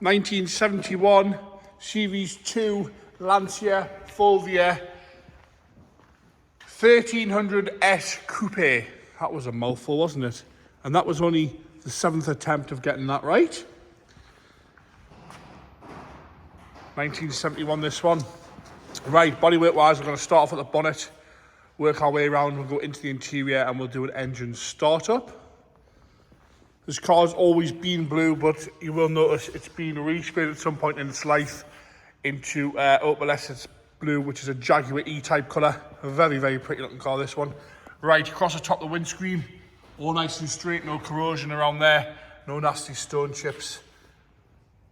1971 Series 2 Lancia Fulvia 1300S Coupe. That was a mouthful, wasn't it? And that was only the 7th attempt of getting that right. 1971 this one. Right, bodywork wise, we're going to start off at the bonnet, work our way around, we'll go into the interior and we'll do an engine startup. This car's always been blue, but you will notice it's been resprayed at some point in its life into opalescent blue, which is a Jaguar E-type colour. A very, very pretty looking car, this one. Right, across the top of the windscreen, all nice and straight, no corrosion around there, no nasty stone chips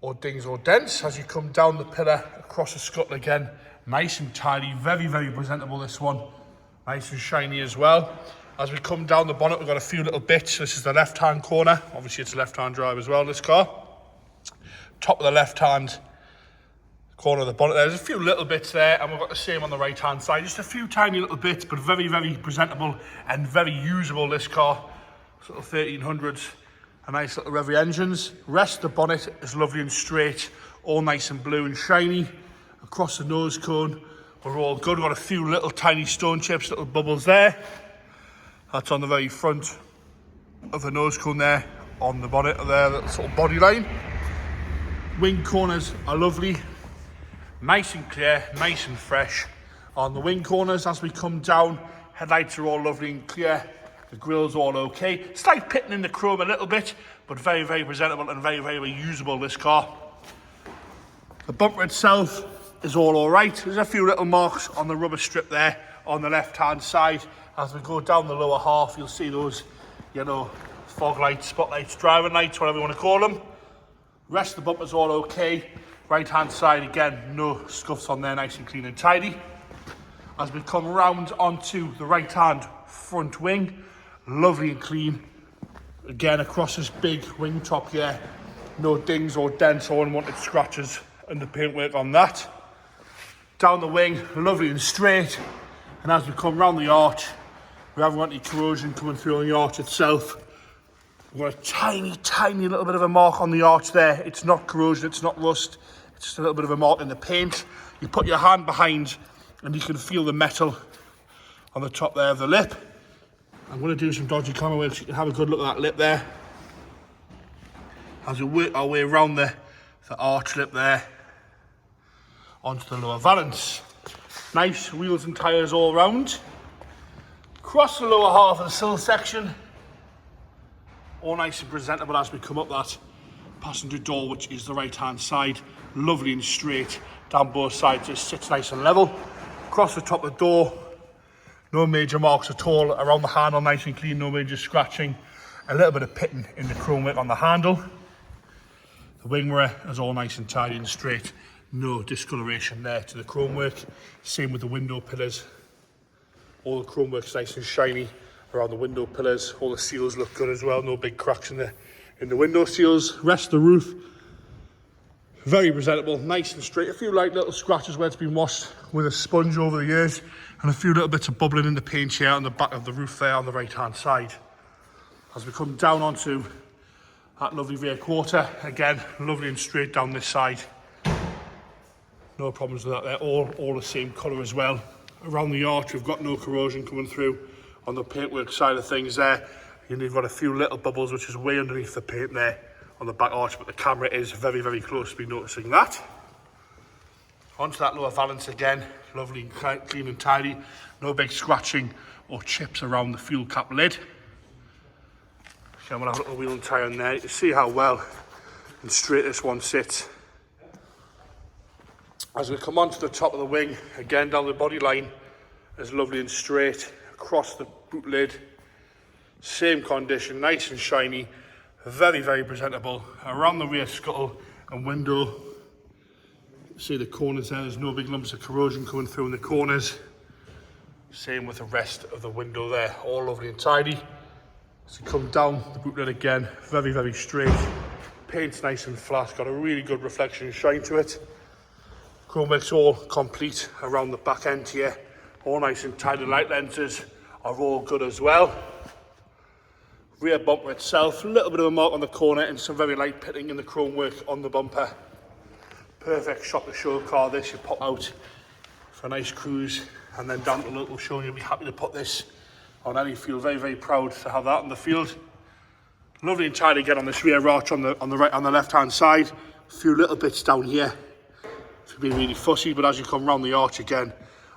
or dings or dents. As you come down the pillar, across the scuttle again, nice and tidy, very, very presentable, this one. Nice and shiny as well. As we come down the bonnet, we've got a few little bits. This is the left-hand corner. Obviously, it's a left-hand drive as well, this car. Top of the left-hand corner of the bonnet, there's a few little bits there, and we've got the same on the right-hand side. Just a few tiny little bits, but very, very presentable and very usable, this car. Sort of 1300s, a nice little Revy engines. Rest of the bonnet is lovely and straight, all nice and blue and shiny. Across the nose cone, we're all good. We've got a few little tiny stone chips, little bubbles there. That's on the very front of the nose cone there, on the bonnet there, that sort of body line. Wing corners are lovely, nice and clear, nice and fresh. On the wing corners, as we come down, headlights are all lovely and clear. The grill's all okay. Slight pitting in the chrome a little bit, but very, very presentable and very, very usable, this car. The bumper itself is all right. There's a few little marks on the rubber strip there on the left-hand side. As we go down the lower half, you'll see those, you know, fog lights, spotlights, driving lights, whatever you want to call them. Rest of the bumper's all okay. Right-hand side, again, no scuffs on there, nice and clean and tidy. As we come round onto the right-hand front wing, lovely and clean. Again, across this big wing top here, no dings or dents or unwanted scratches and the paintwork on that. Down the wing, lovely and straight. And as we come round the arch, we haven't got any corrosion coming through on the arch itself. We've got a tiny, tiny little bit of a mark on the arch there. It's not corrosion, it's not rust. It's just a little bit of a mark in the paint. You put your hand behind and you can feel the metal on the top there of the lip. I'm going to do some dodgy camera work so you can have a good look at that lip there. As we work our way around the arch lip there, onto the lower valance. Nice wheels and tyres all round. Across the lower half of the sill section, all nice and presentable as we come up that passenger door, which is the right hand side. Lovely and straight down both sides, just sits nice and level. Across the top of the door, no major marks at all. Around the handle, nice and clean, no major scratching. A little bit of pitting in the chrome work on the handle. The wing mirror is all nice and tidy and straight. No discoloration there to the chrome work. Same with the window pillars. All the chrome work's nice and shiny around the window pillars. All the seals look good as well. No big cracks in the window seals. Rest of the roof, very presentable, nice and straight. A few light little scratches where it's been washed with a sponge over the years, and a few little bits of bubbling in the paint here on the back of the roof there on the right hand side. As we come down onto that lovely rear quarter, again, lovely and straight down this side. No problems with that, they're all the same colour as well. Around the arch, we've got no corrosion coming through on the paintwork side of things there. You've got a few little bubbles, which is way underneath the paint there on the back arch, but the camera is very, very close to be noticing that. Onto that lower valance again, lovely and clean and tidy. No big scratching or chips around the fuel cap lid. I'm going to have a little wheel and tyre on there. You can see how well and straight this one sits. As we come onto the top of the wing, again down the body line, is lovely and straight. Across the boot lid, same condition, nice and shiny, very, very presentable. Around the rear scuttle and window, see the corners there, there's no big lumps of corrosion coming through in the corners. Same with the rest of the window there, all lovely and tidy. As you come down the boot lid again, very, very straight. Paint's nice and flat, got a really good reflection and shine to it. Chrome work's all complete around the back end here. All nice and tidy. Light lenses are all good as well. Rear bumper itself, a little bit of a mark on the corner and some very light pitting in the chrome work on the bumper. Perfect shot to show a car this. You pop out for a nice cruise and then down to the local show, and you'll be happy to put this on any field. Very, very proud to have that on the field. Lovely and tidy again on this rear arch on the left hand side. A few little bits down here to be really fussy, but as you come round the arch again,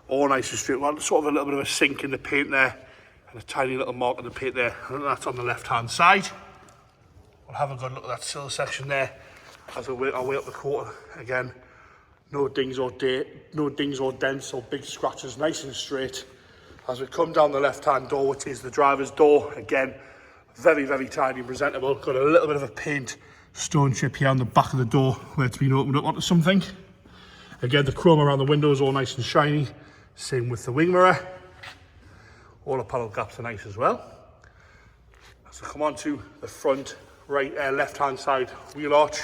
all nice and straight. Well, sort of a little bit of a sink in the paint there and a tiny little mark in the paint there, and that's on the left hand side. We'll have a good look at that sill section there as we work our way up the quarter. Again, no dings or dents or big scratches, nice and straight. As we come down the left hand door, which is the driver's door, again, very, very tidy and presentable. Got a little bit of a paint stone chip here on the back of the door where it's been opened up onto something. Again, the chrome around the windows all nice and shiny. Same with the wing mirror. All the panel gaps are nice as well. As we come on to the front left hand side wheel arch.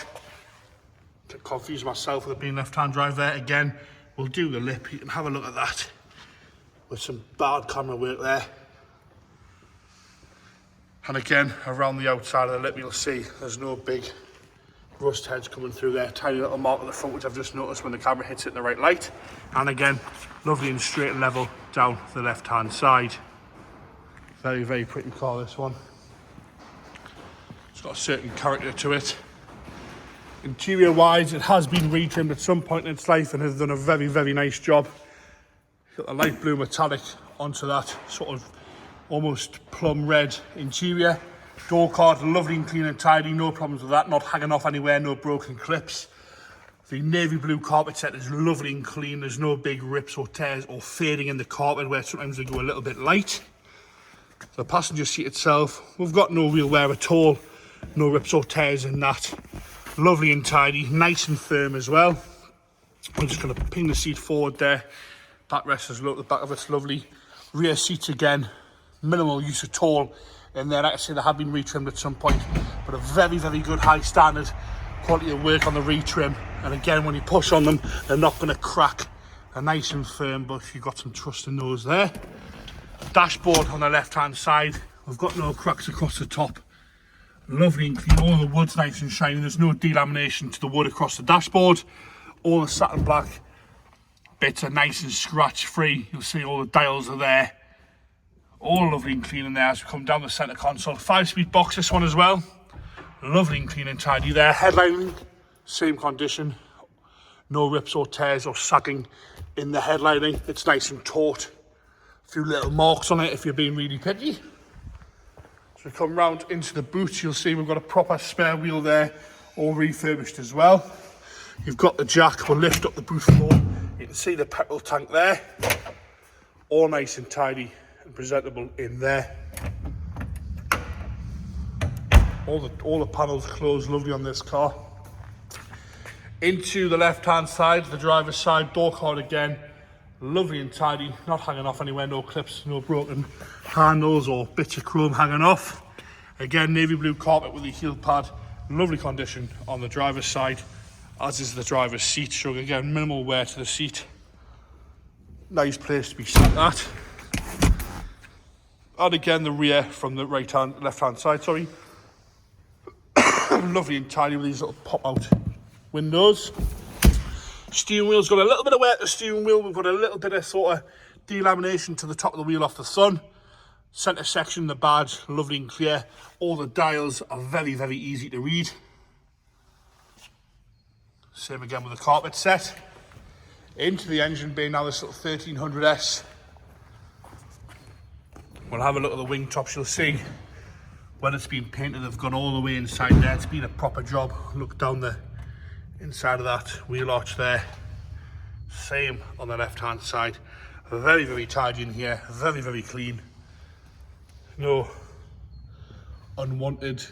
Get confused myself with it being left hand drive there. Again, we'll do the lip. You can have a look at that with some bad camera work there. And again, around the outside of the lip, you'll see there's no big rust heads coming through there. Tiny little mark at the front, which I've just noticed when the camera hits it in the right light. And again, lovely and straight and level down the left hand side. Very, very pretty car, this one. It's got a certain character to it. Interior wise, it has been retrimmed at some point in its life and has done a very, very nice job. Got a light blue metallic onto that sort of almost plum red interior. Door card, lovely and clean and tidy, no problems with that, not hanging off anywhere, no broken clips. The navy blue carpet set is lovely and clean. There's no big rips or tears or fading in the carpet where sometimes they go a little bit light. The passenger seat itself, we've got no wheel wear at all, no rips or tears in that. Lovely and tidy, nice and firm as well. I'm just going to ping the seat forward there. Backrest is low, the back of it's lovely. Rear seats again, minimal use at all in there. Like I say, they have been retrimmed at some point, but a very, very good high standard quality of work on the retrim. And again, when you push on them, they're not going to crack. They're nice and firm, but you've got some trust in those there. Dashboard on the left hand side, we've got no cracks across the top. Lovely and clean, all the wood's nice and shiny. There's no delamination to the wood across the dashboard. All the satin black bits are nice and scratch free. You'll see all the dials are there. All lovely and clean in there as we come down the centre console. 5-speed box, this one as well. Lovely and clean and tidy there. Headlining, same condition. No rips or tears or sagging in the headlining. It's nice and taut. A few little marks on it if you're being really picky. As we come round into the boot, you'll see we've got a proper spare wheel there, all refurbished as well. You've got the jack, we'll lift up the boot floor. You can see the petrol tank there. All nice and tidy and presentable in there. All the panels closed lovely on this car. Into the left hand side, the driver's side, door card again. Lovely and tidy, not hanging off anywhere, no clips, no broken handles or bits of chrome hanging off. Again, navy blue carpet with the heel pad, lovely condition on the driver's side, as is the driver's seat. So again, minimal wear to the seat. Nice place to be sat at. And again, the rear from the left hand side, sorry. Lovely and tidy with these little pop out windows. Steering wheel's got a little bit of wear to the steering wheel. We've got a little bit of sort of delamination to the top of the wheel off the sun. Centre section, the badge, lovely and clear. All the dials are very, very easy to read. Same again with the carpet set. Into the engine bay now, this little 1300S. We'll have a look at the wing tops. You'll see when it's been painted, they've gone all the way inside there. It's been a proper job. Look down the inside of that wheel arch there. Same on the left hand side. Very, very tidy in here. Very, very clean. No unwanted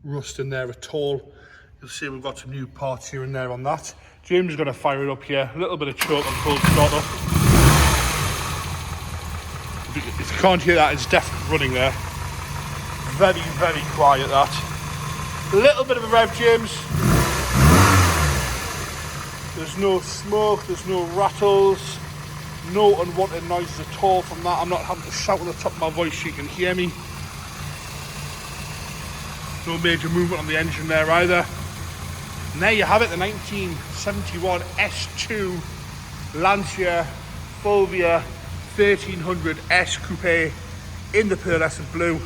rust in there at all. You'll see we've got some new parts here and there on that. James is going to fire it up here. A little bit of choke and cold start up. If you can't hear that, it's definitely running there. Very, very quiet that. A little bit of a rev, James. There's no smoke, there's no rattles, no unwanted noises at all from that. I'm not having to shout at the top of my voice so you can hear me. No major movement on the engine there either. And there you have it, the 1971 S2 Lancia Fulvia 1300 S Coupe in the pearlescent blue.